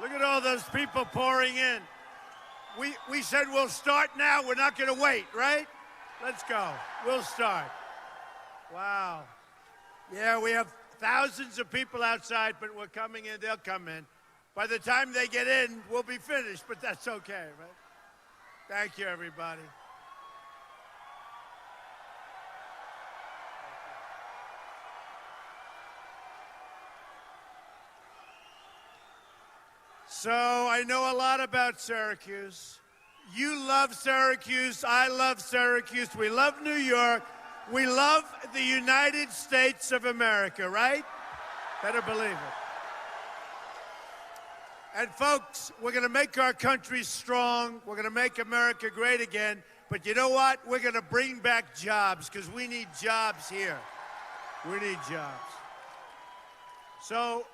Look at all those people pouring in. We said we'll start now. We're not going to wait, right? Let's go. We'll start. Wow. Yeah, we have thousands of people outside, but we're coming in. They'll come in. By the time they get in, we'll be finished, but that's okay, right? Thank you, everybody. So I know a lot about Syracuse. You love Syracuse. I love Syracuse. We love New York. We love the United States of America, right? Better believe it. And folks, we're going to make our country strong. We're going to make America great again. But you know what? We're going to bring back jobs because we need jobs here. We need jobs. So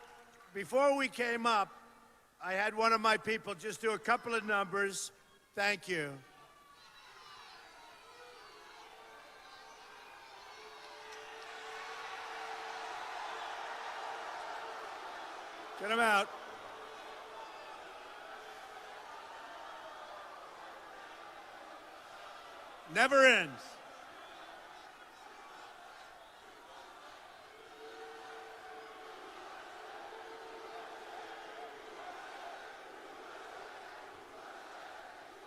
before we came up, I had one of my people just do a couple of numbers. Thank you. Get them out. Never ends.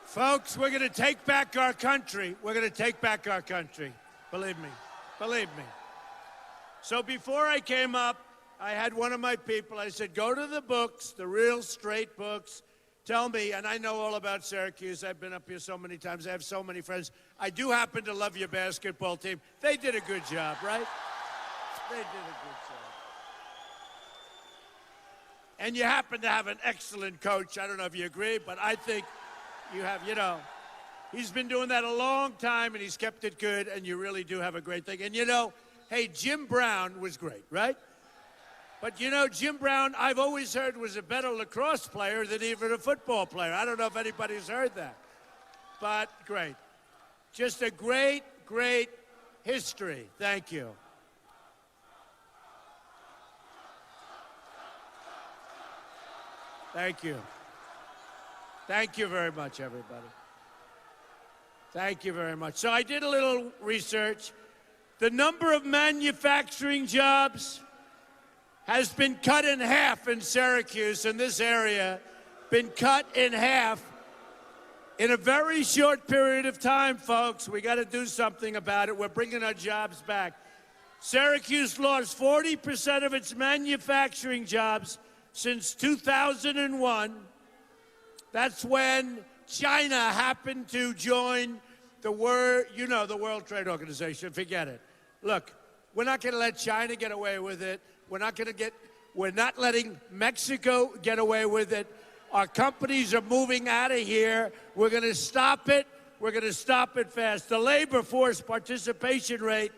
Folks, we're going to take back our country. We're going to take back our country. Believe me. Believe me. So before I came up, I had one of my people, I said, go to the books, the real straight books. Tell me, and I know all about Syracuse. I've been up here so many times. I have so many friends. I do happen to love your basketball team. They did a good job, right? They did a good job. And you happen to have an excellent coach. I don't know if you agree, but I think you have, he's been doing that a long time, and he's kept it good, and you really do have a great thing. And, hey, Jim Brown was great, right? But, Jim Brown, I've always heard, was a better lacrosse player than even a football player. I don't know if anybody's heard that. But great. Just a great, great history. Thank you. Thank you. Thank you very much, everybody. Thank you very much. So I did a little research. The number of manufacturing jobs has been cut in half in Syracuse, in this area, been cut in half in a very short period of time, folks. We got to do something about it. We're bringing our jobs back. Syracuse lost 40% of its manufacturing jobs since 2001. That's when China happened to join the the World Trade Organization. Forget it. Look, we're not going to let China get away with it. We're not letting Mexico get away with it. Our companies are moving out of here. We're going to stop it. We're going to stop it fast. The labor force participation rate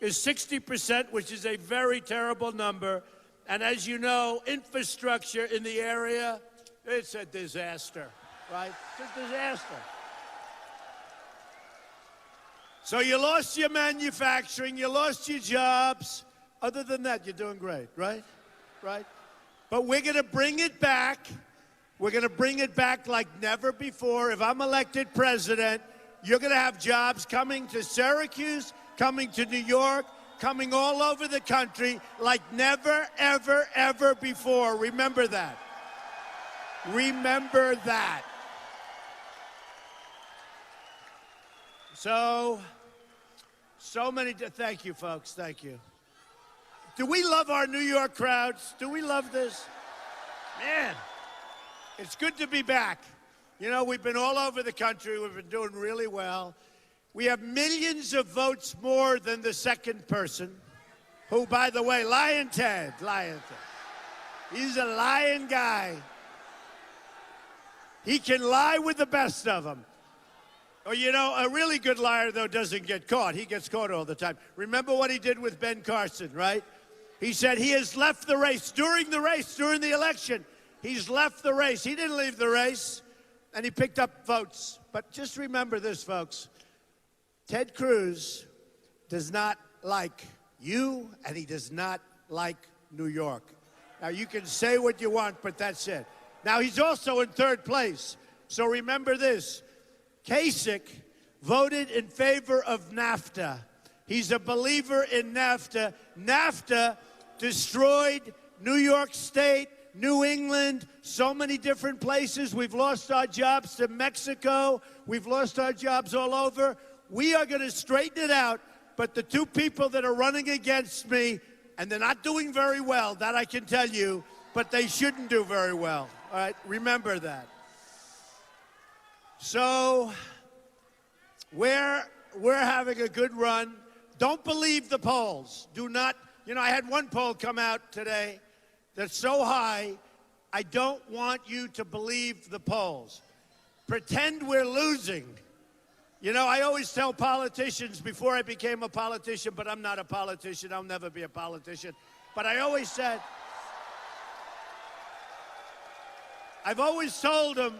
is 60%, which is a very terrible number. And as you know, infrastructure in the area, it's a disaster, right? It's a disaster. So you lost your manufacturing, you lost your jobs. Other than that, you're doing great, right? Right? But we're going to bring it back. We're going to bring it back like never before. If I'm elected president, you're going to have jobs coming to Syracuse, coming to New York, coming all over the country like never, ever, ever before. Remember that. Remember that. So many, thank you, folks, thank you. Do we love our New York crowds? Do we love this? Man, it's good to be back. We've been all over the country. We've been doing really well. We have millions of votes more than the second person, who, by the way, Lion Ted. He's a lying guy. He can lie with the best of them. Or, a really good liar, though, doesn't get caught. He gets caught all the time. Remember what he did with Ben Carson, right? He said he has left the race. During the election, he's left the race. He didn't leave the race, and he picked up votes. But just remember this, folks. Ted Cruz does not like you, and he does not like New York. Now, you can say what you want, but that's it. Now, he's also in third place. So remember this. Kasich voted in favor of NAFTA. He's a believer in NAFTA. NAFTA destroyed New York State, New England, so many different places. We've lost our jobs to Mexico. We've lost our jobs all over. We are going to straighten it out. But the two people that are running against me, and they're not doing very well, that I can tell you, but they shouldn't do very well. All right, remember that. So we're having a good run. Don't believe the polls. Do not. You know, I had one poll come out today that's so high, I don't want you to believe the polls. Pretend we're losing. You know, I always tell politicians before I became a politician, but I'm not a politician, I'll never be a politician. But I always said, I've always told them,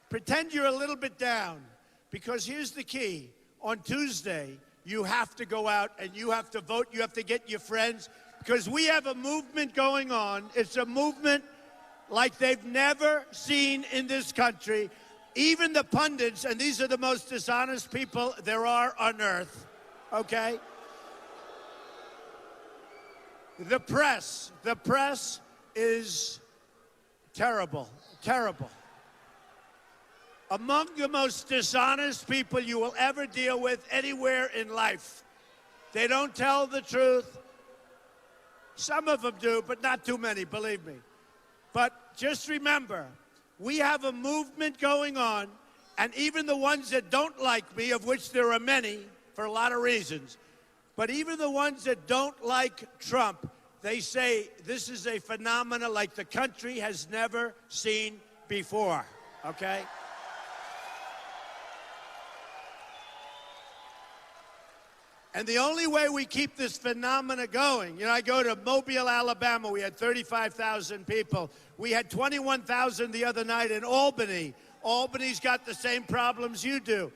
pretend you're a little bit down, because here's the key. On Tuesday, you have to go out and you have to vote. You have to get your friends, because we have a movement going on. It's a movement like they've never seen in this country. Even the pundits, and these are the most dishonest people there are on earth, okay? The press is terrible, terrible. Among the most dishonest people you will ever deal with anywhere in life. They don't tell the truth. Some of them do, but not too many, believe me. But just remember, we have a movement going on, and even the ones that don't like me, of which there are many for a lot of reasons, but even the ones that don't like Trump, they say this is a phenomenon like the country has never seen before, okay? And the only way we keep this phenomena going, you know, I go to Mobile, Alabama. We had 35,000 people. We had 21,000 the other night in Albany. Albany's got the same problems you do.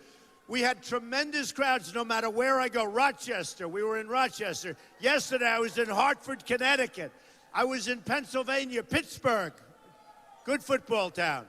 We had tremendous crowds no matter where I go. Rochester, we were in Rochester. Yesterday, I was in Hartford, Connecticut. I was in Pennsylvania, Pittsburgh. Good football town.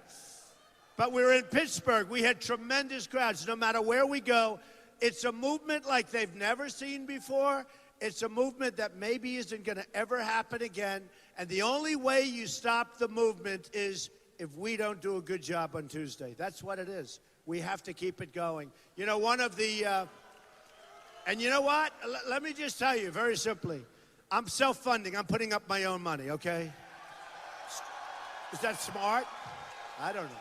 But we were in Pittsburgh. We had tremendous crowds no matter where we go. It's a movement like they've never seen before. It's a movement that maybe isn't going to ever happen again. And the only way you stop the movement is if we don't do a good job on Tuesday. That's what it is. We have to keep it going. You know, one of the, and you know what? Let me just tell you very simply. I'm self-funding. I'm putting up my own money, okay? Is that smart? I don't know.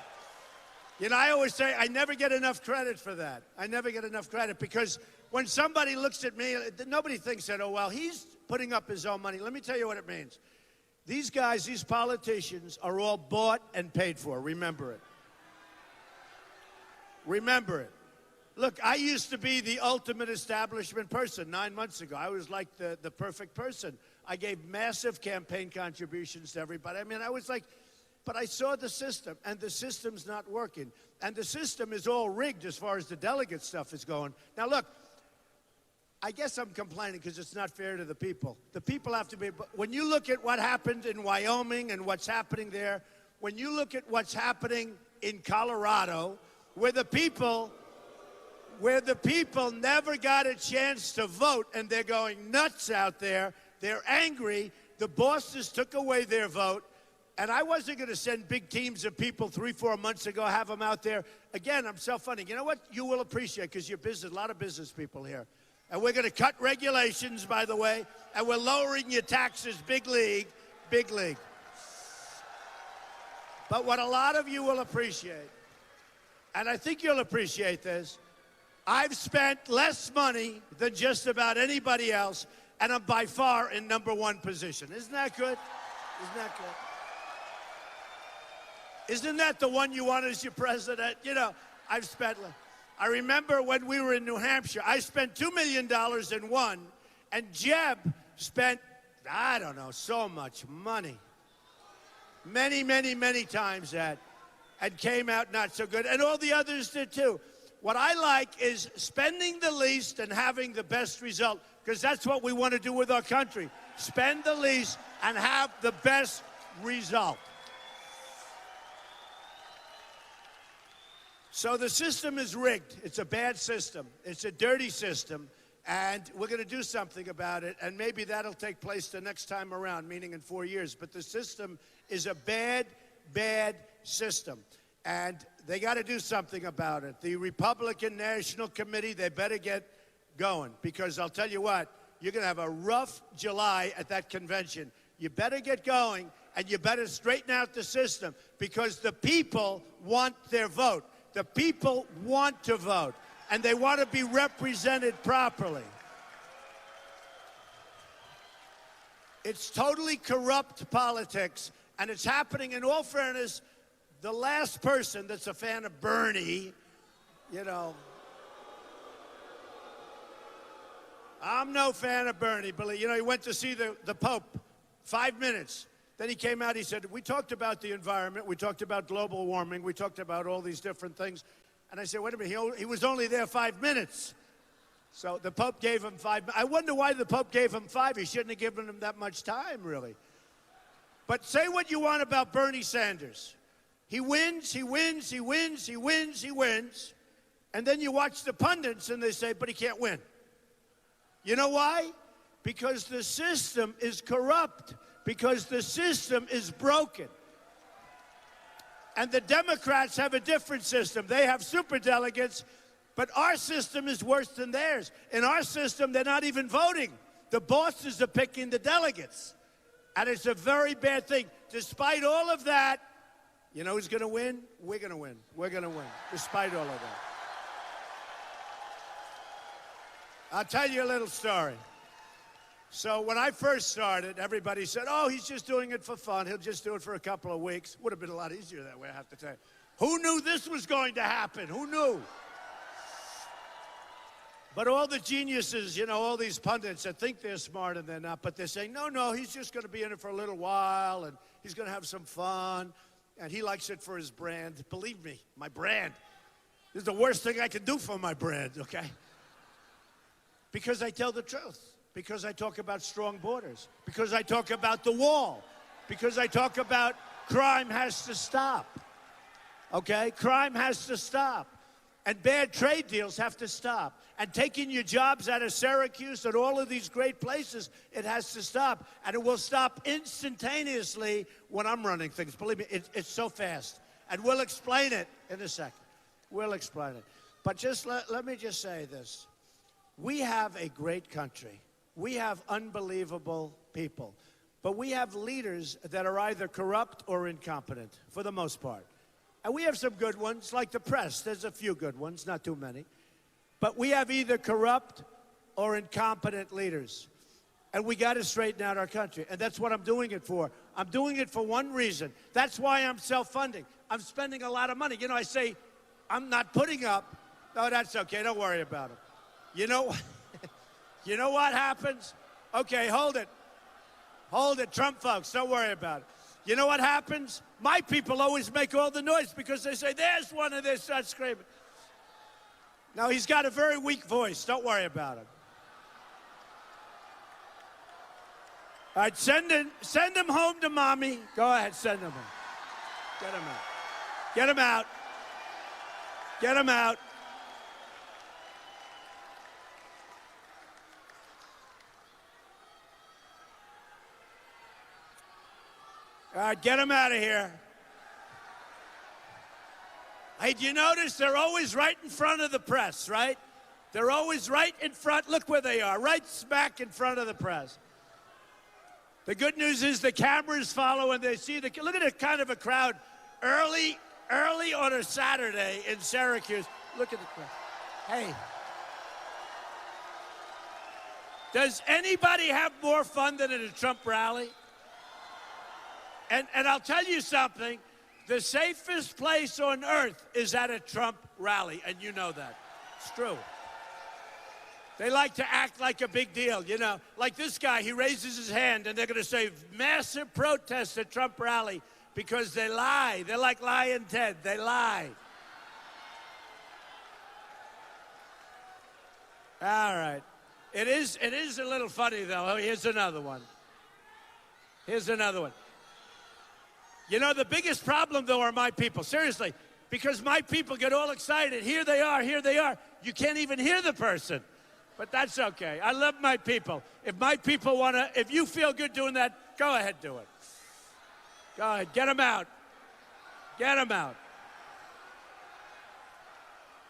You know, I always say I never get enough credit for that. I never get enough credit because when somebody looks at me, nobody thinks that, oh, well, he's putting up his own money. Let me tell you what it means. These guys, these politicians are all bought and paid for. Remember it. Remember it. Look, I used to be the ultimate establishment person 9 months ago. I was like the perfect person. I gave massive campaign contributions to everybody. I mean, I was like, but I saw the system, and the system's not working. And the system is all rigged as far as the delegate stuff is going. Now, look, I guess I'm complaining because it's not fair to the people. The people have to be, but when you look at what happened in Wyoming and what's happening there, when you look at what's happening in Colorado, where the people never got a chance to vote, and they're going nuts out there, they're angry, the bosses took away their vote, and I wasn't going to send big teams of people 3-4 months ago, have them out there. Again, I'm self-funding. You know what? You will appreciate, because you're business, a lot of business people here. And we're going to cut regulations, by the way, and we're lowering your taxes, big league, big league. But what a lot of you will appreciate, and I think you'll appreciate this, I've spent less money than just about anybody else, and I'm by far in #1 position. Isn't that good? Isn't that good? Isn't that the one you want as your president? You know, I've spent, I remember when we were in New Hampshire, I spent $2 million in one, and Jeb spent, I don't know, so much money. Many, many, many times that, and came out not so good, and all the others did too. What I like is spending the least and having the best result, because that's what we want to do with our country. Spend the least and have the best result. So the system is rigged. It's a bad system. It's a dirty system. And we're going to do something about it. And maybe that'll take place the next time around, meaning in 4 years. But the system is a bad, bad system. And they got to do something about it. The Republican National Committee, they better get going. Because I'll tell you what, you're going to have a rough July at that convention. You better get going, and you better straighten out the system. Because the people want their vote. The people want to vote. And they want to be represented properly. It's totally corrupt politics, and it's happening. In all fairness, the last person that's a fan of Bernie, you know, I'm no fan of Bernie, but, you know, he went to see the Pope, 5 minutes. Then he came out, he said, we talked about the environment, we talked about global warming, we talked about all these different things. And I said, wait a minute, he was only there 5 minutes. So the Pope gave him 5 minutes. I wonder why the Pope gave him 5. He shouldn't have given him that much time, really. But say what you want about Bernie Sanders. He wins, he wins, he wins, he wins, he wins. And then you watch the pundits and they say, but he can't win. You know why? Because the system is corrupt. Because the system is broken. And the Democrats have a different system. They have superdelegates, but our system is worse than theirs. In our system, they're not even voting. The bosses are picking the delegates. And it's a very bad thing. Despite all of that, you know who's going to win? We're going to win. We're going to win, despite all of that. I'll tell you a little story. So when I first started, everybody said, oh, he's just doing it for fun. He'll just do it for a couple of weeks. Would have been a lot easier that way, I have to tell you. Who knew this was going to happen? Who knew? But all the geniuses, you know, all these pundits that think they're smart and they're not, but they're saying, no, he's just going to be in it for a little while, and he's going to have some fun, and he likes it for his brand. Believe me, my brand. This is the worst thing I can do for my brand, okay? Because I tell the truth. Because I talk about strong borders. Because I talk about the wall. Because I talk about crime has to stop. Okay? Crime has to stop. And bad trade deals have to stop. And taking your jobs out of Syracuse and all of these great places, it has to stop. And it will stop instantaneously when I'm running things. Believe me, it's so fast. And we'll explain it in a second. We'll explain it. But just let me just say this. We have a great country. We have unbelievable people, but we have leaders that are either corrupt or incompetent, for the most part. And we have some good ones, like the press. There's a few good ones, not too many. But we have either corrupt or incompetent leaders. And we got to straighten out our country. And that's what I'm doing it for. I'm doing it for one reason. That's why I'm self-funding. I'm spending a lot of money. You know, I say, I'm not putting up. No, that's okay. Don't worry about it. You know You know what happens? Okay, hold it. Hold it, Trump folks, don't worry about it. You know what happens? My people always make all the noise because they say, there's one, and they start screaming. Now, he's got a very weak voice. Don't worry about it. All right, send him home to mommy. Go ahead, send him home. Get him out. Get him out. Get him out. All right, get them out of here. Hey, do you notice they're always right in front of the press, right? They're always right in front. Look where they are, right smack in front of the press. The good news is the cameras follow and they see look at the kind of a crowd early on a Saturday in Syracuse. Look at the crowd. Hey. Does anybody have more fun than at a Trump rally? And I'll tell you something, the safest place on earth is at a Trump rally, and you know that. It's true. They like to act like a big deal, you know. Like this guy, he raises his hand, and they're going to say, massive protest at Trump rally, because they lie. They're like Lion Ted. They lie. All right. It is a little funny, though. Oh, here's another one. Here's another one. You know, the biggest problem, though, are my people. Seriously, because my people get all excited. Here they are, here they are. You can't even hear the person. But that's okay. I love my people. If my people want to, if you feel good doing that, go ahead, do it. Go ahead, get them out. Get them out.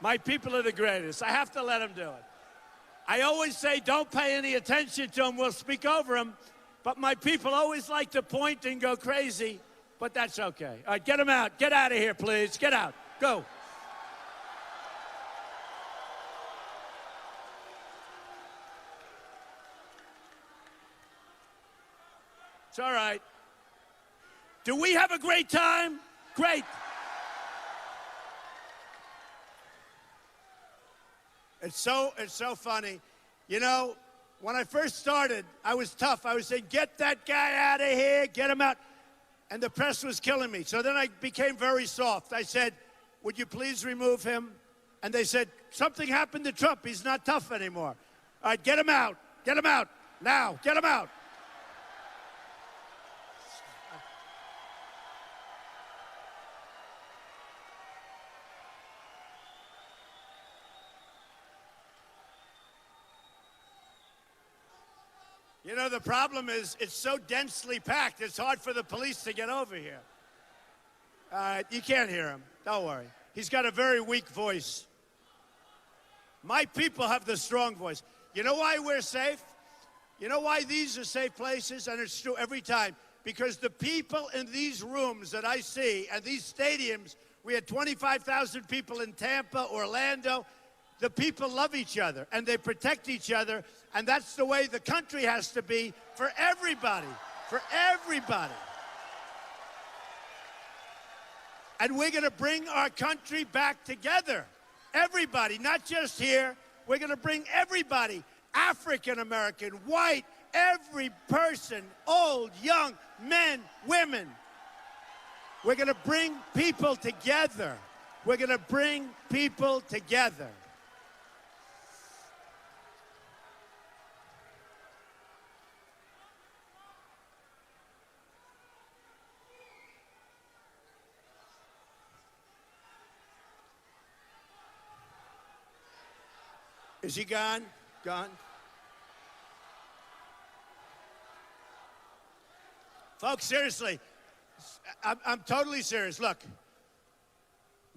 My people are the greatest. I have to let them do it. I always say don't pay any attention to them. We'll speak over them. But my people always like to point and go crazy. But that's okay. All right, get them out. Get out of here, please. Get out. Go. It's all right. Do we have a great time? Great. It's so funny. You know, when I first started, I was tough. I was saying, get that guy out of here, get him out. And the press was killing me. So then I became very soft. I said, would you please remove him? And they said, something happened to Trump. He's not tough anymore. All right, get him out. Get him out. Now, get him out. You know, the problem is it's so densely packed, it's hard for the police to get over here. You can't hear him. Don't worry. He's got a very weak voice. My people have the strong voice. You know why we're safe? You know why these are safe places? And it's true every time. Because the people in these rooms that I see and these stadiums, we had 25,000 people in Tampa, Orlando. The people love each other, and they protect each other, and that's the way the country has to be for everybody, for everybody. And we're going to bring our country back together. Everybody, not just here. We're going to bring everybody, African American, white, every person, old, young, men, women. We're going to bring people together. We're going to bring people together. Is he gone? Gone? Folks, seriously, I'm totally serious. Look,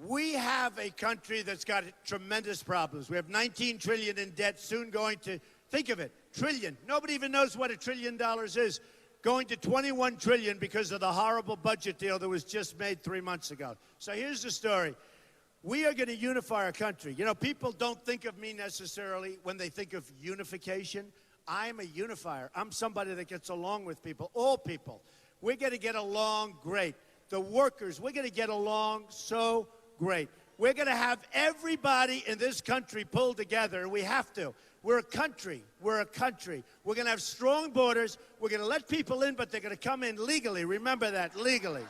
we have a country that's got tremendous problems. We have 19 trillion in debt, soon going to, think of it, trillion. Nobody even knows what $1 trillion is. Going to 21 trillion because of the horrible budget deal that was just made 3 months ago. So here's the story. We are going to unify our country. You know, people don't think of me necessarily when they think of unification. I'm a unifier. I'm somebody that gets along with people, all people. We're going to get along great. The workers, we're going to get along so great. We're going to have everybody in this country pulled together, and we have to. We're a country. We're a country. We're going to have strong borders. We're going to let people in, but they're going to come in legally. Remember that, legally.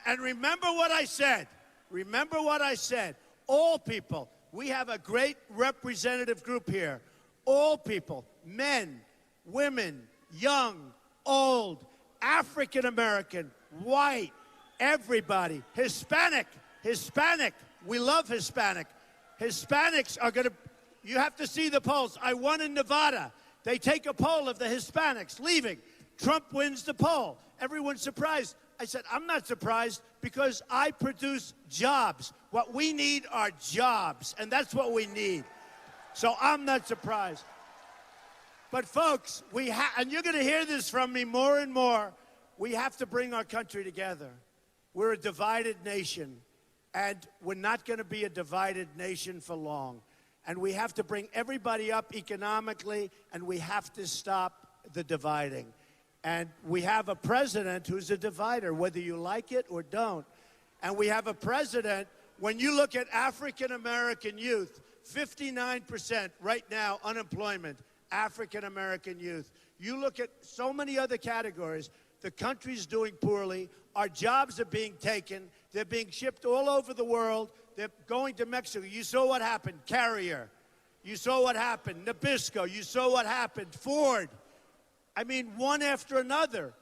And remember what I said. Remember what I said. All people. We have a great representative group here. All people. Men, women, young, old, African American, white, everybody. Hispanic. Hispanic. We love Hispanic. Hispanics are going to, you have to see the polls. I won in Nevada. They take a poll of the Hispanics leaving. Trump wins the poll. Everyone's surprised. I said, I'm not surprised because I produce jobs. What we need are jobs, and that's what we need. So I'm not surprised. But folks, and you're going to hear this from me more and more, we have to bring our country together. We're a divided nation, and we're not going to be a divided nation for long. And we have to bring everybody up economically, and we have to stop the dividing. And we have a president who's a divider, whether you like it or don't. And we have a president, when you look at African-American youth, 59% right now unemployment, African-American youth. You look at so many other categories, the country's doing poorly, our jobs are being taken, they're being shipped all over the world, they're going to Mexico. You saw what happened, Carrier. You saw what happened, Nabisco. You saw what happened, Ford. I mean, one after another.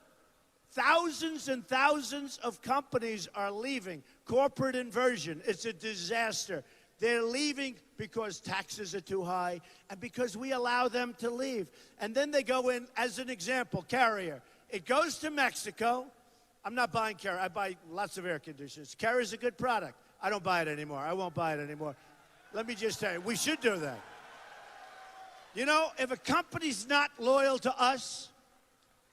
Thousands and thousands of companies are leaving. Corporate inversion, it's a disaster. They're leaving because taxes are too high and because we allow them to leave. And then they go in, as an example, Carrier. It goes to Mexico. I'm not buying Carrier. I buy lots of air conditioners. Carrier's a good product. I don't buy it anymore. I won't buy it anymore. Let me just tell you, we should do that. You know, if a company's not loyal to us,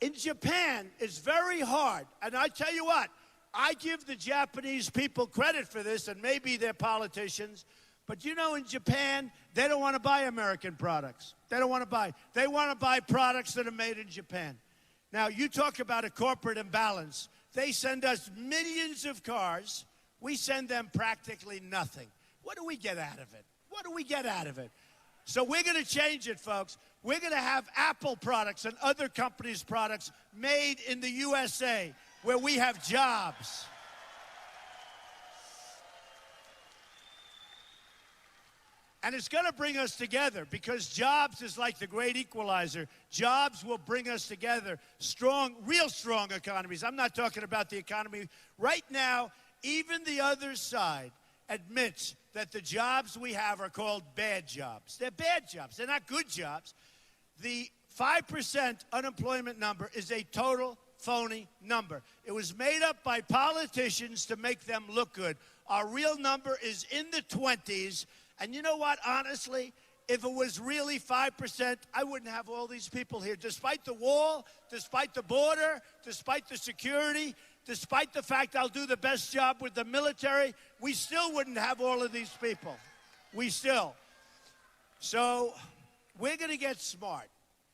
in Japan, it's very hard. And I tell you what, I give the Japanese people credit for this, and maybe they're politicians. But you know, in Japan, they don't want to buy American products. They don't want to buy. They want to buy products that are made in Japan. Now, you talk about a corporate imbalance. They send us millions of cars. We send them practically nothing. What do we get out of it? What do we get out of it? So we're going to change it, folks. We're going to have Apple products and other companies' products made in the USA, where we have jobs. And it's going to bring us together, because jobs is like the great equalizer. Jobs will bring us together. Strong, real strong economies. I'm not talking about the economy. Right now, even the other side admits that the jobs we have are called bad jobs. They're bad jobs. They're not good jobs. The 5% unemployment number is a total phony number. It was made up by politicians to make them look good. Our real number is in the 20s. And you know what, honestly, if it was really 5%, I wouldn't have all these people here. Despite the wall, despite the border, despite the security, despite the fact I'll do the best job with the military, we still wouldn't have all of these people. We still. So we're going to get smart.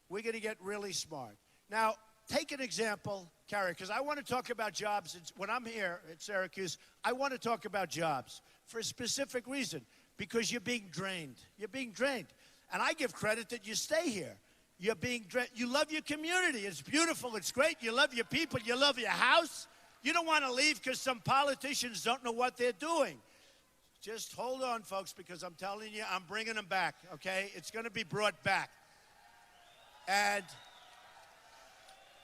We're going to get really smart. Now, take an example, Carrie, because I want to talk about jobs. When I'm here at Syracuse, I want to talk about jobs for a specific reason. Because you're being drained. You're being drained. And I give credit that you stay here. You're being drained. You love your community. It's beautiful. It's great. You love your people. You love your house. You don't want to leave because some politicians don't know what they're doing. Just hold on, folks, because I'm telling you, I'm bringing them back, okay? It's going to be brought back. And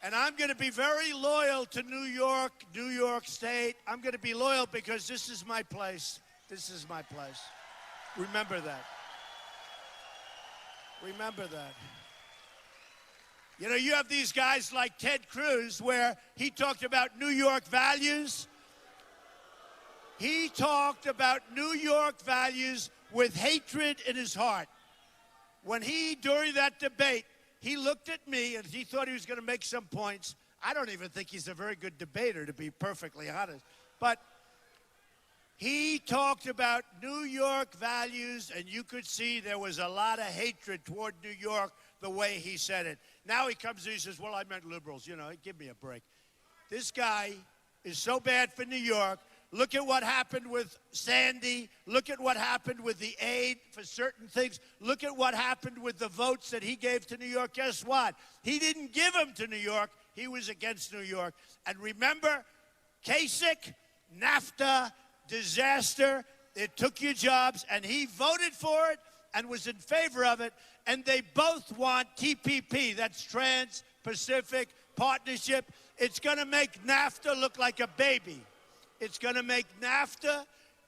I'm going to be very loyal to New York State. I'm going to be loyal because this is my place. This is my place. Remember that. Remember that. You know, you have these guys like Ted Cruz, where he talked about New York values. He talked about New York values with hatred in his heart. When during that debate, he looked at me and he thought he was going to make some points. I don't even think he's a very good debater, to be perfectly honest. But he talked about New York values, and you could see there was a lot of hatred toward New York the way he said it. Now he comes and he says, well, I meant liberals. You know, give me a break. This guy is so bad for New York. Look at what happened with Sandy. Look at what happened with the aid for certain things. Look at what happened with the votes that he gave to New York. Guess what? He didn't give them to New York. He was against New York. And remember, Kasich, NAFTA, disaster. It took your jobs, and he voted for it and was in favor of it. And they both want TPP. That's Trans-Pacific Partnership. It's going to make NAFTA look like a baby. It's going to make NAFTA,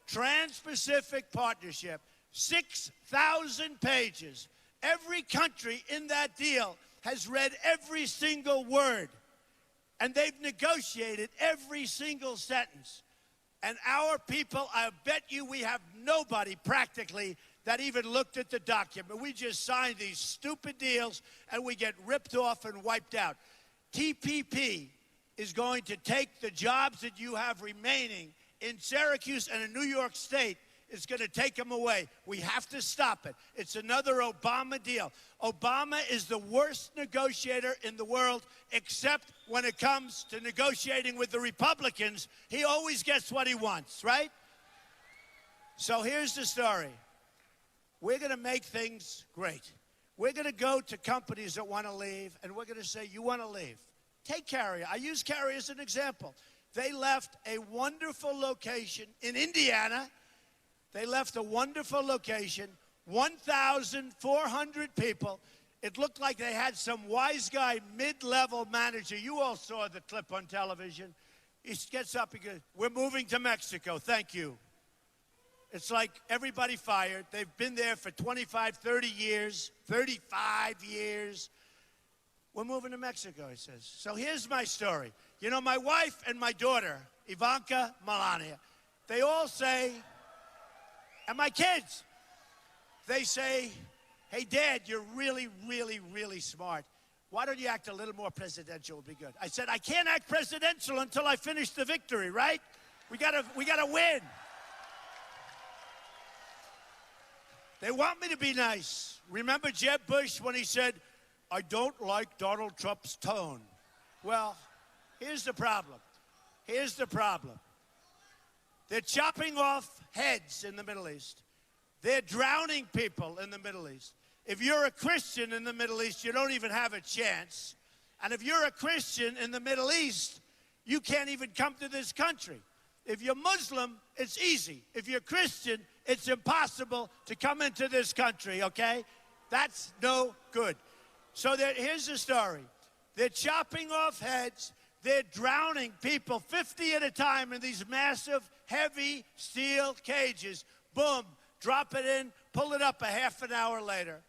Trans-Pacific Partnership, 6,000 pages. Every country in that deal has read every single word, and they've negotiated every single sentence. And our people, I bet you we have nobody practically that even looked at the document. We just signed these stupid deals, and we get ripped off and wiped out. TPP is going to take the jobs that you have remaining in Syracuse and in New York State. It's going to take them away. We have to stop it. It's another Obama deal. Obama is the worst negotiator in the world, except when it comes to negotiating with the Republicans. He always gets what he wants, right? So here's the story. We're going to make things great. We're going to go to companies that want to leave, and we're going to say, you want to leave. Take Carrier. I use Carrier as an example. They left a wonderful location in Indiana. They left a wonderful location, 1,400 people. It looked like they had some wise guy, mid-level manager. You all saw the clip on television. He gets up, he goes, "We're moving to Mexico, thank you." It's like everybody fired. They've been there for 25, 30 years, 35 years. "We're moving to Mexico," he says. So here's my story. You know, my wife and my daughter, Ivanka, Melania, they all say, and my kids, they say, "Hey, Dad, you're really, really, really smart. Why don't you act a little more presidential? Would be good." I said, "I can't act presidential until I finish the victory, right? We gotta win." They want me to be nice. Remember Jeb Bush when he said, "I don't like Donald Trump's tone"? Well, here's the problem. Here's the problem. They're chopping off heads in the Middle East. They're drowning people in the Middle East. If you're a Christian in the Middle East, you don't even have a chance. And if you're a Christian in the Middle East, you can't even come to this country. If you're Muslim, it's easy. If you're Christian, it's impossible to come into this country, okay? That's no good. So here's the story. They're chopping off heads. They're drowning people 50 at a time in these massive, heavy steel cages. Boom, drop it in, pull it up a half an hour later.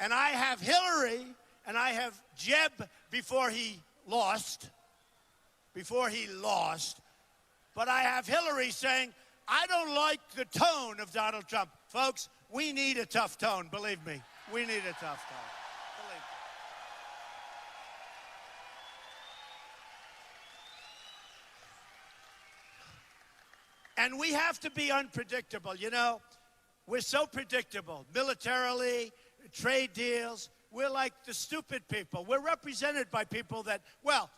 And I have Hillary, and I have Jeb before he lost. But I have Hillary saying, "I don't like the tone of Donald Trump." Folks, we need a tough tone, believe me. We need a tough tone. Believe me. And we have to be unpredictable. You know, we're so predictable. Militarily, trade deals, we're like the stupid people. We're represented by people that, well,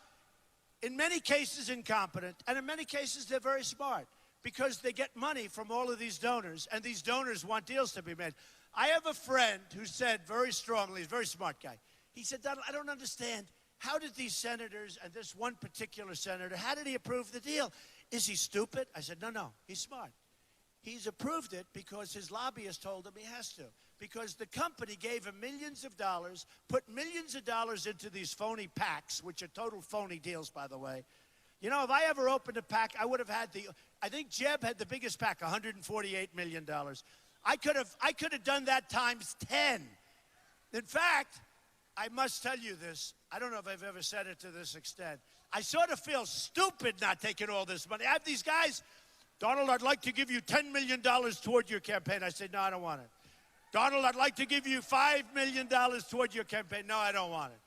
in many cases incompetent, and in many cases they're very smart because they get money from all of these donors, and these donors want deals to be made. I have a friend who said very strongly, he's a very smart guy, he said, "Donald, I don't understand. How did these senators, and this one particular senator, how did he approve the deal? Is he stupid?" I said, no, he's smart. He's approved it because his lobbyist told him he has to. Because the company gave him millions of dollars, put millions of dollars into these phony PACs, which are total phony deals, by the way. You know, if I ever opened a PAC, I would have had I think Jeb had the biggest PAC, $148 million. I could have done that times 10. In fact, I must tell you this. I don't know if I've ever said it to this extent. I sort of feel stupid not taking all this money. I have these guys, "Donald, I'd like to give you $10 million toward your campaign." I said, "No, I don't want it." "Donald, I'd like to give you $5 million toward your campaign." "No, I don't want it."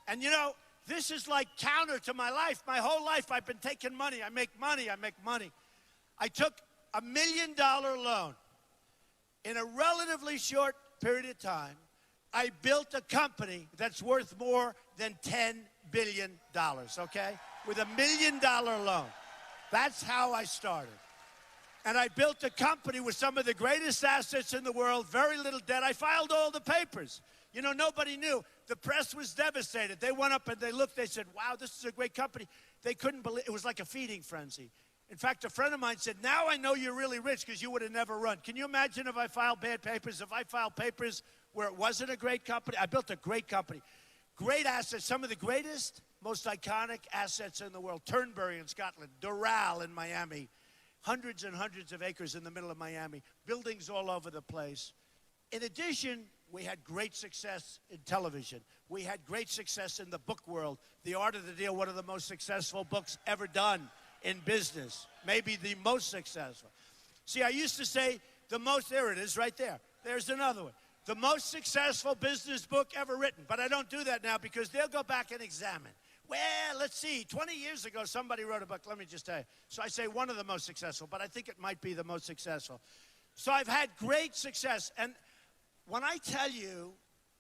And you know, this is like counter to my life. My whole life I've been taking money. I make money. I took $1 million loan. In a relatively short period of time, I built a company that's worth more than $10 billion, okay? With $1 million loan. That's how I started. And I built a company with some of the greatest assets in the world, very little debt. I filed all the papers. You know, nobody knew. The press was devastated. They went up and they looked, they said, "Wow, this is a great company." They couldn't believe, it was like a feeding frenzy. In fact, a friend of mine said, "Now I know you're really rich because you would have never run." Can you imagine if I filed bad papers? If I filed papers where it wasn't a great company? I built a great company. Great assets, some of the greatest, most iconic assets in the world. Turnberry in Scotland, Doral in Miami. Hundreds and hundreds of acres in the middle of Miami, buildings all over the place. In addition, we had great success in television. We had great success in the book world. The Art of the Deal, one of the most successful books ever done in business, maybe the most successful. See, I used to say there it is right there. There's another one. The most successful business book ever written. But I don't do that now because they'll go back and examine. Well, let's see. 20 years ago, somebody wrote a book. Let me just tell you. So I say one of the most successful, but I think it might be the most successful. So I've had great success. And when I tell you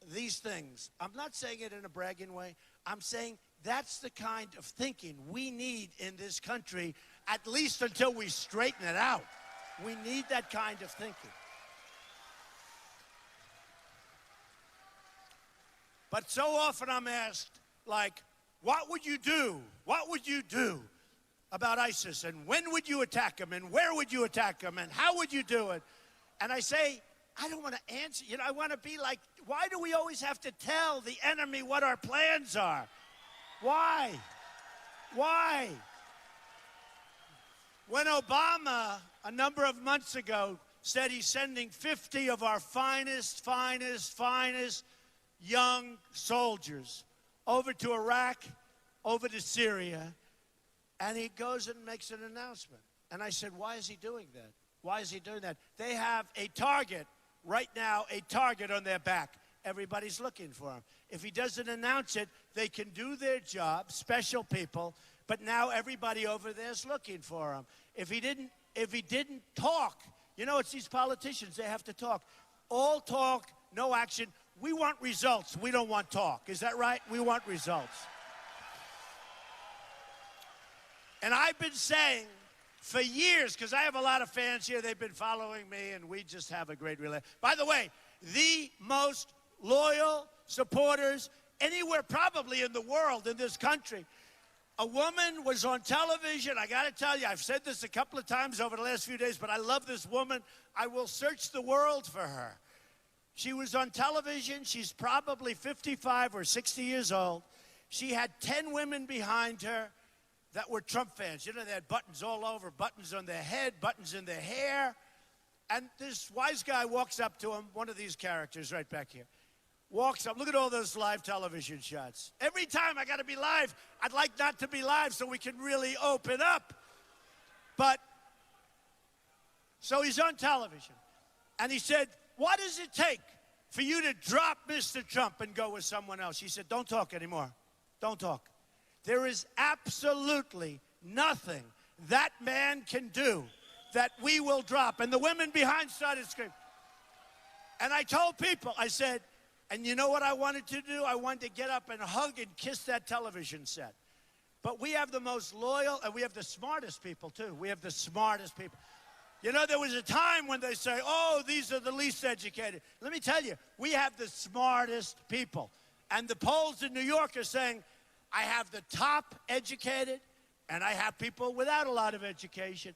these things, I'm not saying it in a bragging way. I'm saying that's the kind of thinking we need in this country, at least until we straighten it out. We need that kind of thinking. But so often I'm asked, like, what would you do? What would you do about ISIS? And when would you attack them? And where would you attack them? And how would you do it? And I say, I don't want to answer. I want to be like, why do we always have to tell the enemy what our plans are? Why? Why? When Obama, a number of months ago, said he's sending 50 of our finest young soldiers over to Iraq, over to Syria, and he goes and makes an announcement. And I said, why is he doing that? Why is he doing that? They have a target right now, a target on their back. Everybody's looking for him. If he doesn't announce it, they can do their job, special people, but now everybody over there is looking for him. If he didn't talk, it's these politicians, they have to talk. All talk, no action. We want results. We don't want talk. Is that right? We want results. And I've been saying for years, because I have a lot of fans here, they've been following me, and we just have a great relationship. By the way, the most loyal supporters anywhere probably in the world, in this country. A woman was on television. I got to tell you, I've said this a couple of times over the last few days, but I love this woman. I will search the world for her. She was on television. She's probably 55 or 60 years old. She had 10 women behind her that were Trump fans. They had buttons all over, buttons on their head, buttons in their hair. And this wise guy walks up to him, one of these characters right back here. Walks up. Look at all those live television shots. Every time I got to be live, I'd like not to be live so we can really open up. But, so he's on television. And he said, what does it take for you to drop Mr. Trump and go with someone else? He said, don't talk anymore. Don't talk. There is absolutely nothing that man can do that we will drop. And the women behind started screaming. And I told people, I said, and you know what I wanted to do? I wanted to get up and hug and kiss that television set. But we have the most loyal, and we have the smartest people, too. We have the smartest people. There was a time when they say, oh, these are the least educated. Let me tell you, we have the smartest people. And the polls in New York are saying, I have the top educated, and I have people without a lot of education.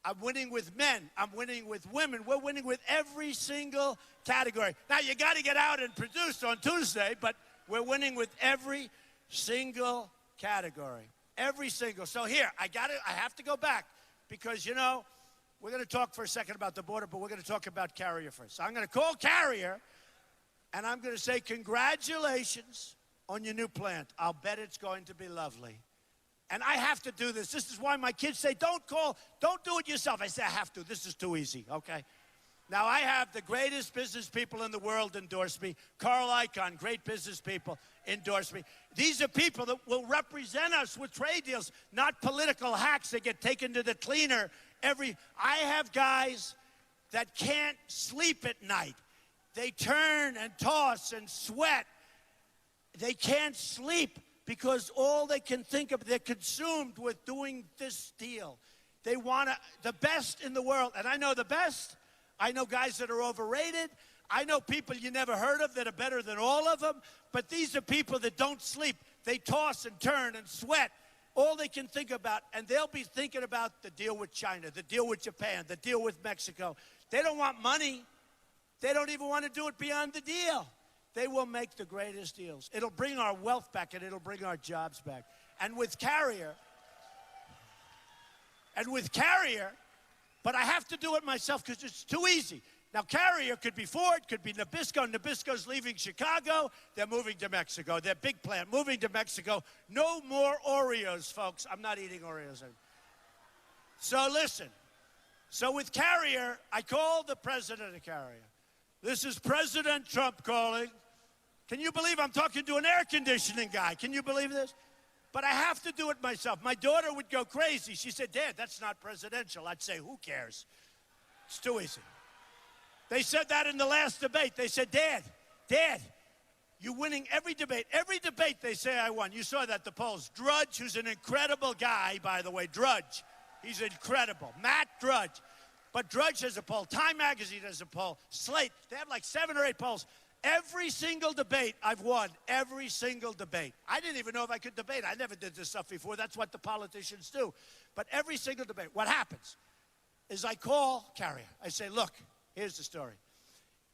I'm winning with men. I'm winning with women. We're winning with every single category. Now, you got to get out and produce on Tuesday, but we're winning with every single category. Every single. So here, I have to go back because, we're going to talk for a second about the border, but we're going to talk about Carrier first. So I'm going to call Carrier, and I'm going to say congratulations on your new plant. I'll bet it's going to be lovely. And I have to do this. This is why my kids say, don't do it yourself. I say, I have to. This is too easy, okay? Now, I have the greatest business people in the world endorse me. Carl Icahn, great business people, endorse me. These are people that will represent us with trade deals, not political hacks that get taken to the cleaner. I have guys that can't sleep at night. They turn and toss and sweat. They can't sleep because all they can think of, they're consumed with doing this deal. They want the best in the world. And I know the best. I know guys that are overrated. I know people you never heard of that are better than all of them. But these are people that don't sleep. They toss and turn and sweat. All they can think about, and they'll be thinking about the deal with China, the deal with Japan, the deal with Mexico. They don't want money. They don't even want to do it beyond the deal. They will make the greatest deals. It'll bring our wealth back, and it'll bring our jobs back. And with Carrier, but I have to do it myself because it's too easy. Now, Carrier could be Ford, could be Nabisco. Nabisco's leaving Chicago. They're moving to Mexico. Their big plant, moving to Mexico. No more Oreos, folks. I'm not eating Oreos anymore. So listen. So with Carrier, I called the president of Carrier. This is President Trump calling. Can you believe I'm talking to an air conditioning guy? Can you believe this? But I have to do it myself. My daughter would go crazy. She said, Dad, that's not presidential. I'd say, who cares? It's too easy. They said that in the last debate. They said, Dad, you're winning every debate. Every debate they say I won. You saw that, the polls. Drudge, who's an incredible guy, by the way. Drudge. He's incredible. Matt Drudge. But Drudge has a poll. Time Magazine has a poll. Slate. They have like 7 or 8 polls. Every single debate I've won. Every single debate. I didn't even know if I could debate. I never did this stuff before. That's what the politicians do. But every single debate. What happens is I call Carrier. I say, look, here's the story.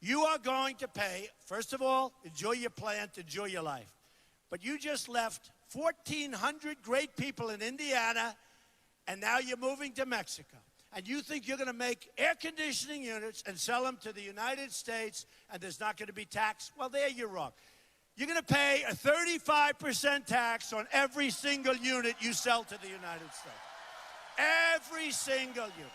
You are going to pay, first of all, enjoy your plant, enjoy your life. But you just left 1,400 great people in Indiana, and now you're moving to Mexico. And you think you're going to make air conditioning units and sell them to the United States, and there's not going to be tax? Well, there you're wrong. You're going to pay a 35% tax on every single unit you sell to the United States. Every single unit.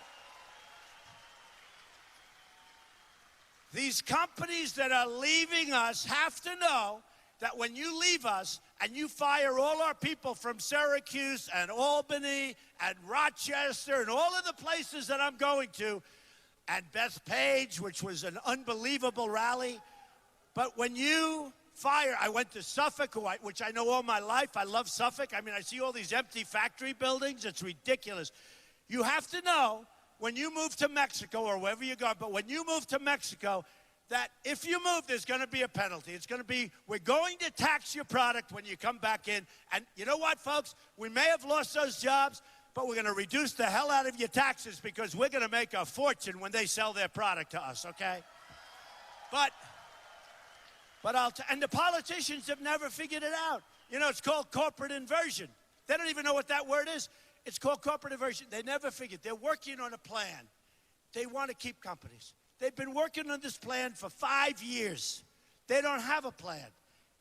These companies that are leaving us have to know that when you leave us and you fire all our people from Syracuse and Albany and Rochester and all of the places that I'm going to, and Bethpage, which was an unbelievable rally, but when you fire, I went to Suffolk, which I know all my life. I love Suffolk. I mean, I see all these empty factory buildings. It's ridiculous. You have to know when you move to Mexico or wherever you go, but when you move to Mexico, that if you move, there's going to be a penalty. It's going to be, we're going to tax your product when you come back in. And you know what, folks? We may have lost those jobs, but we're going to reduce the hell out of your taxes because we're going to make a fortune when they sell their product to us, okay? But and the politicians have never figured it out. You know, it's called corporate inversion. They don't even know what that word is. It's called corporate inversion. They never figured. They're working on a plan. They want to keep companies. They've been working on this plan for 5 years. They don't have a plan.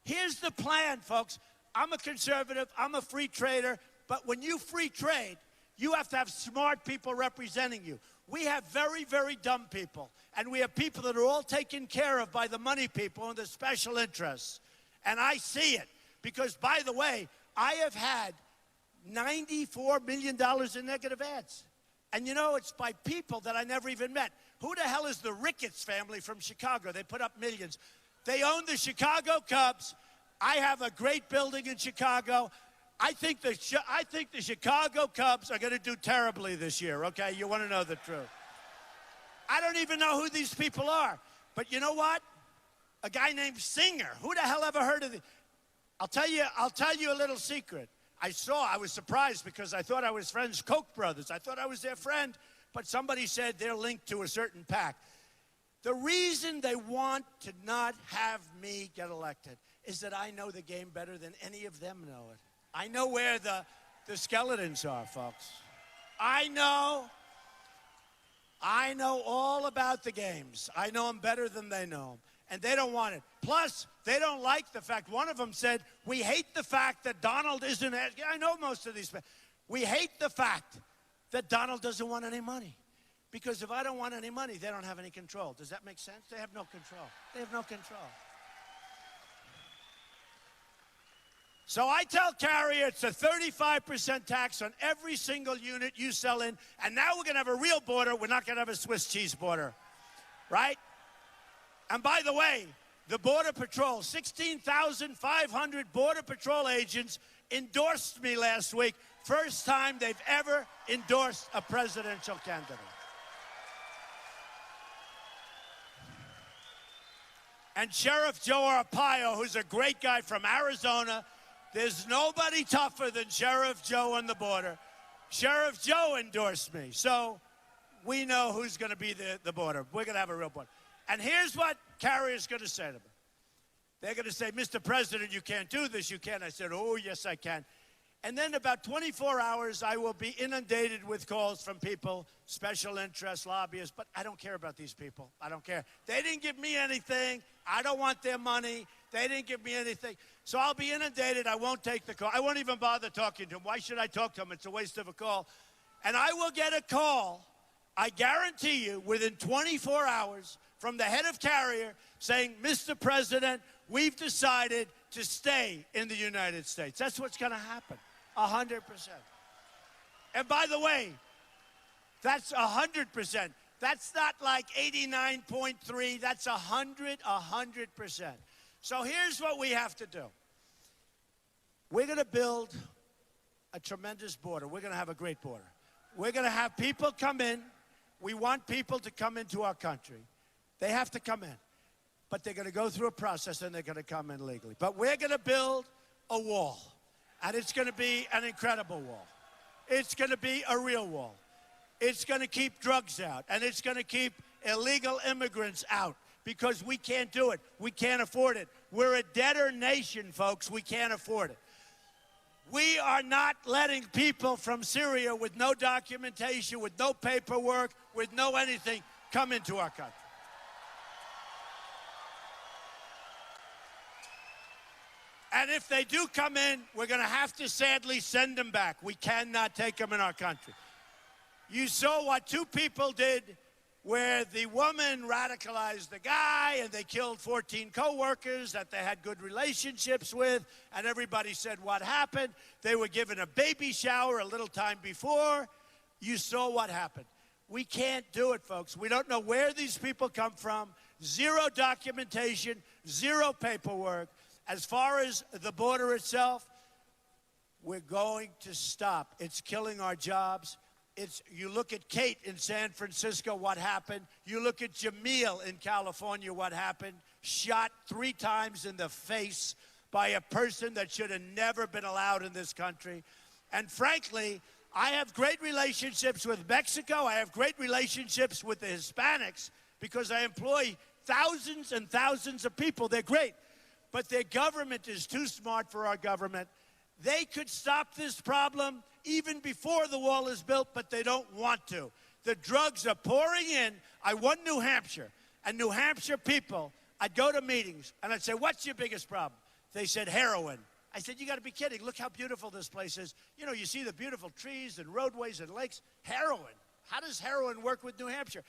Here's the plan, folks. I'm a conservative. I'm a free trader. But when you free trade, you have to have smart people representing you. We have very, very dumb people. And we have people that are all taken care of by the money people and the special interests. And I see it. Because, by the way, I have had $94 million in negative ads. And you know, it's by people that I never even met. Who the hell is the Ricketts family from Chicago? They put up millions. They own the Chicago Cubs. I have a great building in Chicago. I think the Chicago Cubs are going to do terribly this year, okay? You want to know the truth. I don't even know who these people are. But you know what? A guy named Singer. Who the hell ever heard of it? I'll tell you a little secret. I was surprised because I thought I was friends, Koch brothers. I thought I was their friend, but somebody said they're linked to a certain PAC. The reason they want to not have me get elected is that I know the game better than any of them know it. I know where the skeletons are, folks. I know all about the games. I know them better than they know them. And they don't want it. Plus, they don't like the fact, one of them said, we hate the fact that Donald isn't, I know most of these people. We hate the fact that Donald doesn't want any money. Because if I don't want any money, they don't have any control. Does that make sense? They have no control. They have no control. So I tell Carrier it's a 35% tax on every single unit you sell in. And now we're going to have a real border. We're not going to have a Swiss cheese border. Right? And by the way, the Border Patrol, 16,500 Border Patrol agents endorsed me last week. First time they've ever endorsed a presidential candidate. And Sheriff Joe Arpaio, who's a great guy from Arizona, there's nobody tougher than Sheriff Joe on the border. Sheriff Joe endorsed me. So we know who's going to be the border. We're going to have a real border. And here's what Carrier's going to say to me. They're going to say, Mr. President, you can't do this. You can't. I said, oh, yes, I can. And then about 24 hours, I will be inundated with calls from people, special interests, lobbyists. But I don't care about these people. I don't care. They didn't give me anything. I don't want their money. They didn't give me anything. So I'll be inundated. I won't take the call. I won't even bother talking to them. Why should I talk to them? It's a waste of a call. And I will get a call, I guarantee you, within 24 hours from the head of Carrier saying, Mr. President, we've decided to stay in the United States. That's what's going to happen, 100%. And by the way, that's 100%. That's not like 89.3. That's 100%. So here's what we have to do. We're going to build a tremendous border. We're going to have a great border. We're going to have people come in. We want people to come into our country. They have to come in. But they're going to go through a process and they're going to come in legally. But we're going to build a wall. And it's going to be an incredible wall. It's going to be a real wall. It's going to keep drugs out. And it's going to keep illegal immigrants out. because we can't do it. We can't afford it. We're a debtor nation, folks. We can't afford it. We are not letting people from Syria with no documentation, with no paperwork, with no anything come into our country. And if they do come in, we're going to have to sadly send them back. We cannot take them in our country. You saw what two people did where the woman radicalized the guy and they killed 14 co-workers that they had good relationships with, and everybody said what happened. They were given a baby shower a little time before. You saw what happened. We can't do it, folks. We don't know where these people come from. Zero documentation, zero paperwork. As far as the border itself, we're going to stop. It's killing our jobs. You look at Kate in San Francisco, what happened. You look at Jamil in California, what happened. Shot 3 times in the face by a person that should have never been allowed in this country. And frankly, I have great relationships with Mexico. I have great relationships with the Hispanics because I employ thousands and thousands of people. They're great. But their government is too smart for our government. They could stop this problem even before the wall is built, but they don't want to. The drugs are pouring in. I won New Hampshire, and New Hampshire people, I'd go to meetings, and I'd say, what's your biggest problem? They said, heroin. I said, you got to be kidding. Look how beautiful this place is. You know, you see the beautiful trees and roadways and lakes. Heroin. How does heroin work with New Hampshire?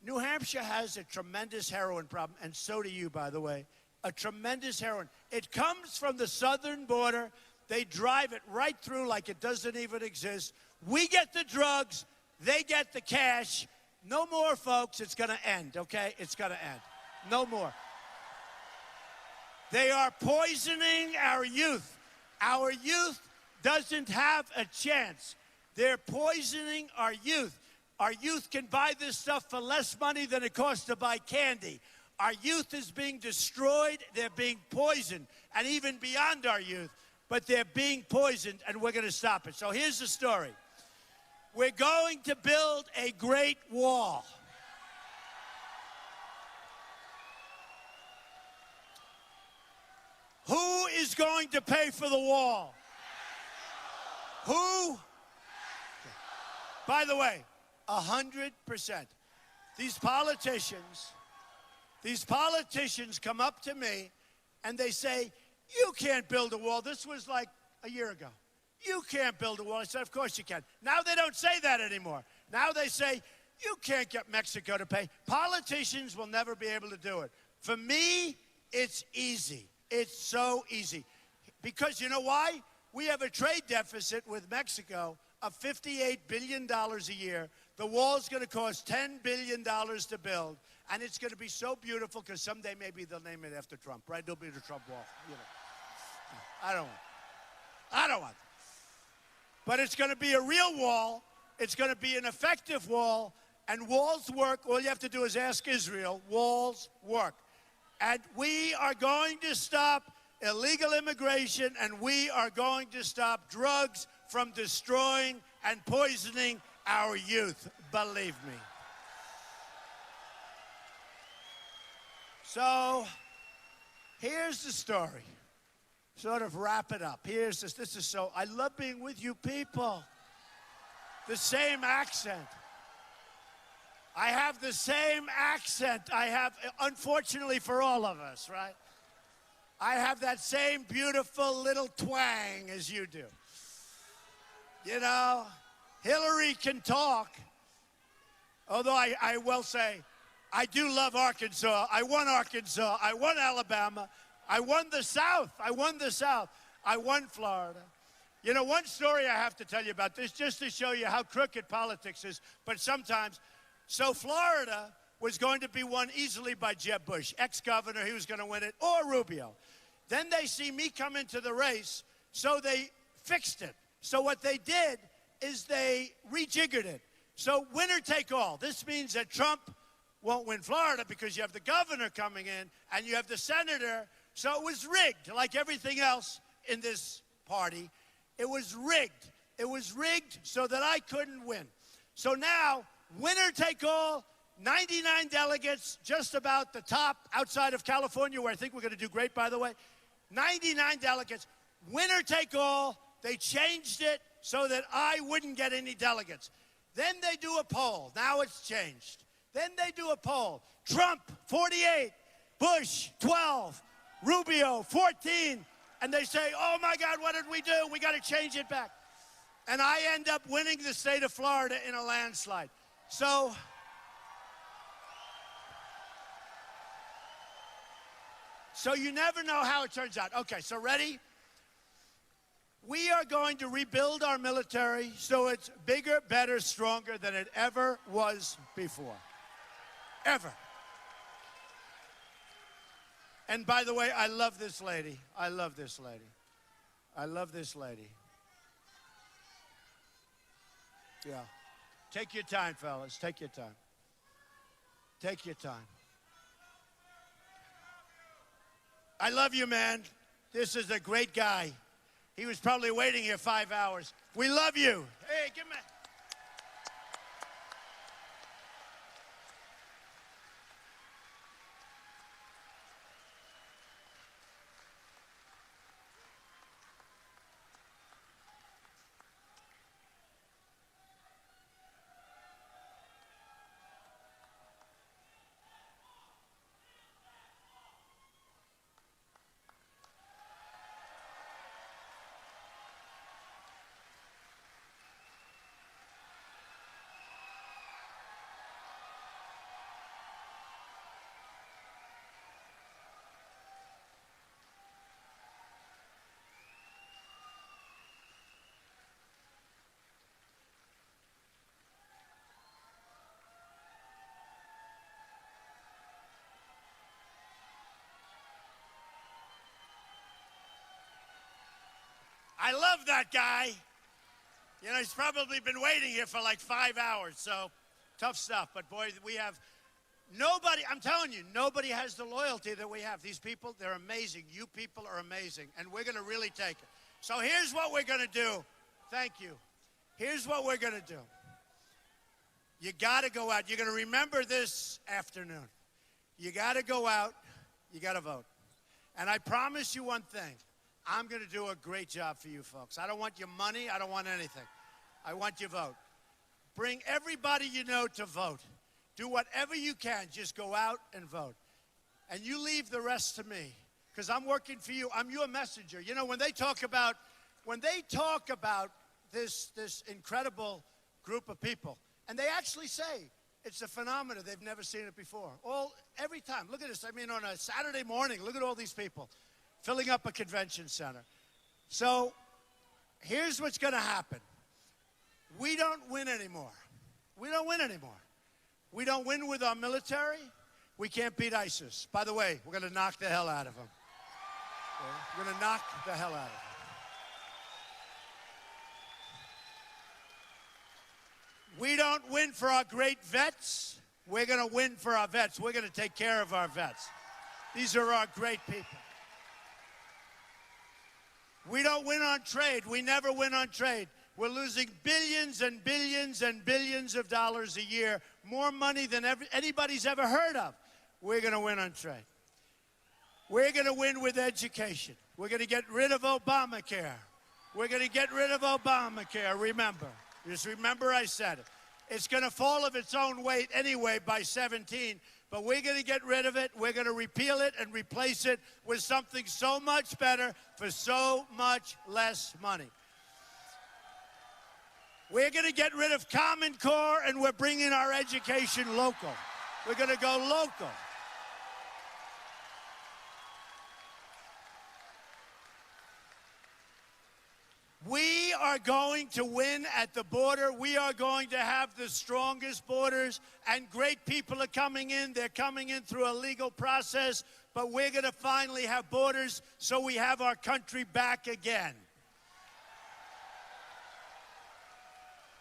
New Hampshire has a tremendous heroin problem, and so do you, by the way. A tremendous heroin. It comes from the southern border. They drive it right through like it doesn't even exist. We get the drugs. They get the cash. No more, folks. It's going to end, okay? It's going to end. No more. They are poisoning our youth. Our youth doesn't have a chance. They're poisoning our youth. Our youth can buy this stuff for less money than it costs to buy candy. Our youth is being destroyed. They're being poisoned. And even beyond our youth, but they're being poisoned, and we're going to stop it. So here's the story. We're going to build a great wall. Who is going to pay for the wall? Who? By the way, 100%. These politicians come up to me and they say, you can't build a wall. This was like a year ago. You can't build a wall. I said, of course you can. Now they don't say that anymore. Now they say, you can't get Mexico to pay. Politicians will never be able to do it. For me, it's easy. It's so easy. Because you know why? We have a trade deficit with Mexico of $58 billion a year. The wall's going to cost $10 billion to build. And it's going to be so beautiful because someday maybe they'll name it after Trump, right? It'll be the Trump wall. You know. I don't want it. But it's going to be a real wall. It's going to be an effective wall. And walls work. All you have to do is ask Israel. Walls work. And we are going to stop illegal immigration, and we are going to stop drugs from destroying and poisoning our youth. Believe me. So here's the story. Sort of wrap it up. Here's this. This is so, I love being with you people. The same accent. I have the same accent I have, unfortunately for all of us, right? I have that same beautiful little twang as you do. You know, Hillary can talk, although I will say, I do love Arkansas. I won Arkansas. I won Alabama. I won the South. I won the South. I won Florida. You know, one story I have to tell you about this, just to show you how crooked politics is, but sometimes. So Florida was going to be won easily by Jeb Bush, ex-governor. He was going to win it, or Rubio. Then they see me come into the race, so they fixed it. So what they did is they rejiggered it. So winner take all. This means that Trump won't win Florida because you have the governor coming in and you have the senator. So it was rigged, like everything else in this party. It was rigged. It was rigged so that I couldn't win. So now, winner take all, 99 delegates, just about the top outside of California, where I think we're going to do great, by the way. 99 delegates, winner take all. They changed it so that I wouldn't get any delegates. Then they do a poll. Now it's changed. Then they do a poll. Trump, 48. Bush, 12. Rubio, 14. And they say, oh, my God, what did we do? We got to change it back. And I end up winning the state of Florida in a landslide. So you never know how it turns out. Okay, so ready? We are going to rebuild our military so it's bigger, better, stronger than it ever was before. Ever. And by the way, I love this lady. I love this lady. I love this lady. Yeah. Take your time, fellas. Take your time. Take your time. I love you, man. This is a great guy. He was probably waiting here 5 hours. We love you. Hey, give me. I love that guy. You know, he's probably been waiting here for like 5 hours, so tough stuff. But boy, we have nobody, I'm telling you, nobody has the loyalty that we have. These people, they're amazing. You people are amazing, and we're going to really take it. So here's what we're going to do. Thank you. Here's what we're going to do. You got to go out. You're going to remember this afternoon. You got to go out. You got to vote. And I promise you one thing. I'm going to do a great job for you folks. I don't want your money. I don't want anything. I want your vote. Bring everybody you know to vote. Do whatever you can. Just go out and vote. And you leave the rest to me, because I'm working for you. I'm your messenger. You know, when they talk about this incredible group of people, and they actually say it's a phenomenon. They've never seen it before. Every time. Look at this. I mean, on a Saturday morning, look at all these people filling up a convention center. So here's what's going to happen. We don't win anymore. We don't win anymore. We don't win with our military. We can't beat ISIS. By the way, we're going to knock the hell out of them. We're going to knock the hell out of them. We don't win for our great vets. We're going to win for our vets. We're going to take care of our vets. These are our great people. We don't win on trade. We never win on trade. We're losing billions and billions and billions of dollars a year, more money than anybody's ever heard of. We're going to win on trade. We're going to win with education. We're going to get rid of Obamacare. We're going to get rid of Obamacare, remember. Just remember I said it. It's going to fall of its own weight anyway by 17, but we're going to get rid of it. We're going to repeal it and replace it with something so much better for so much less money. We're going to get rid of Common Core, and we're bringing our education local. We're going to go local. We are going to win at the border. We are going to have the strongest borders, and great people are coming in. They're coming in through a legal process, but we're going to finally have borders so we have our country back again.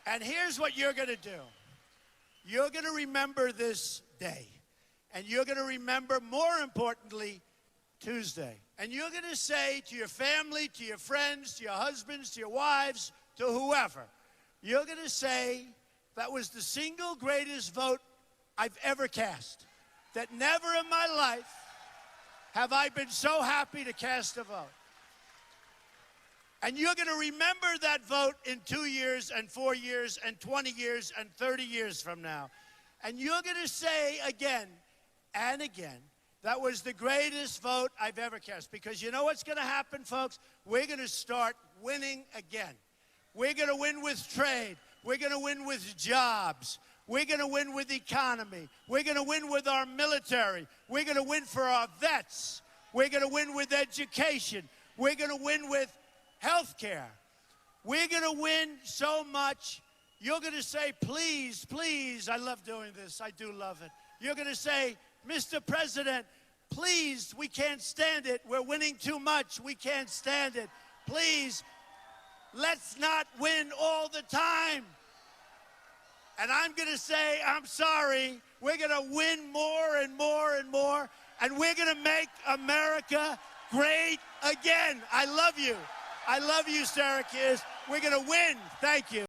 And here's what you're going to do. You're going to remember this day, and you're going to remember, more importantly, Tuesday. And you're going to say to your family, to your friends, to your husbands, to your wives, to whoever, you're going to say that was the single greatest vote I've ever cast. That never in my life have I been so happy to cast a vote. And you're going to remember that vote in 2 years and 4 years and 20 years and 30 years from now. And you're going to say again and again, that was the greatest vote I've ever cast. Because you know what's going to happen, folks? We're going to start winning again. We're going to win with trade. We're going to win with jobs. We're going to win with economy. We're going to win with our military. We're going to win for our vets. We're going to win with education. We're going to win with health care. We're going to win so much. You're going to say, please, please, I love doing this. I do love it. You're going to say, Mr. President, please, we can't stand it. We're winning too much. We can't stand it. Please, let's not win all the time. And I'm going to say, I'm sorry. We're going to win more and more and more. And we're going to make America great again. I love you. I love you, Syracuse. We're going to win. Thank you.